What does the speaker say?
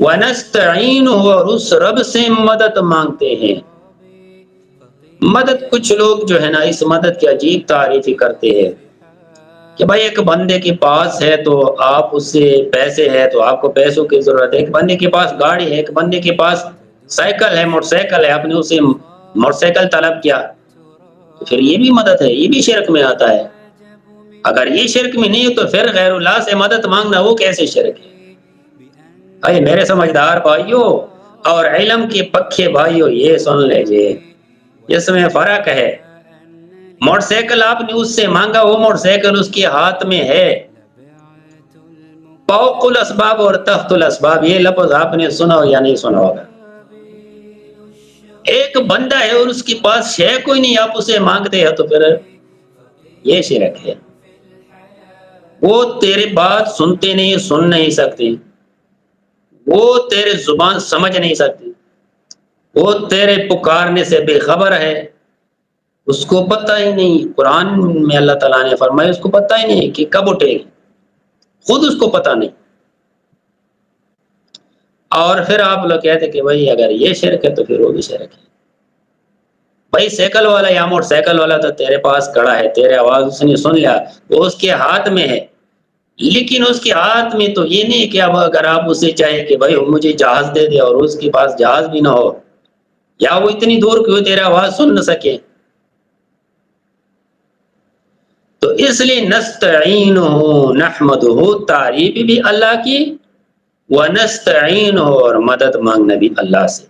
وَنَسْتَعِينُهُ، اور اس رب سے مدد مانگتے ہیں۔ مدد، کچھ لوگ جو ہے نا اس مدد کی عجیب تعریفی کرتے ہیں کہ بھائی ایک بندے کے پاس ہے تو آپ اس سے پیسے ہے تو آپ کو پیسوں کی ضرورت ہے، ایک بندے کے پاس گاڑی ہے، ایک بندے کے پاس سائیکل ہے، موٹر سائیکل ہے، آپ نے اسے موٹر سائیکل طلب کیا، تو پھر یہ بھی مدد ہے، یہ بھی شرک میں آتا ہے۔ اگر یہ شرک میں نہیں تو پھر غیر اللہ سے مدد مانگنا وہ کیسے شرک ہے؟ اے میرے سمجھدار بھائیوں اور علم کے پکے بھائیوں، یہ سن لیجئے، اس میں فرق ہے۔ موٹر سائیکل آپ نے اس سے مانگا، وہ موٹر سائیکل اس کے ہاتھ میں ہے۔ فوق الاسباب اور تحت الاسباب، یہ لفظ آپ نے سنا ہو یا نہیں سنا ہوگا۔ ایک بندہ ہے اور اس کے پاس شے کوئی نہیں، آپ اسے مانگتے ہیں تو پھر یہ شرک ہے۔ وہ تیرے بات سنتے نہیں، سن نہیں سکتے، وہ تیرے زبان سمجھ نہیں سکتے، وہ تیرے پکارنے سے بے خبر ہے، اس کو پتہ ہی نہیں۔ قرآن میں اللہ تعالیٰ نے فرمایا اس کو پتہ ہی نہیں کہ کب اٹھے گی، خود اس کو پتہ نہیں۔ اور پھر آپ لوگ کہتے کہ بھائی اگر یہ شرک ہے تو پھر وہ بھی شرک ہے۔ بھائی سائیکل والا یا موٹر سائیکل والا تو تیرے پاس کھڑا ہے، تیرے آواز اس نے سن لیا، وہ اس کے ہاتھ میں ہے، لیکن اس کے ہاتھ میں تو یہ نہیں کہ اب اگر آپ اسے چاہے کہ بھائی مجھے جہاز دے دے اور اس کے پاس جہاز بھی نہ ہو، یا وہ اتنی دور کہ وہ تیرا آواز سن نہ سکے، تو اس لیے نستعینہ نحمدہ، تعریف بھی اللہ کی، ونستعینہ، اور مدد مانگنا بھی اللہ سے۔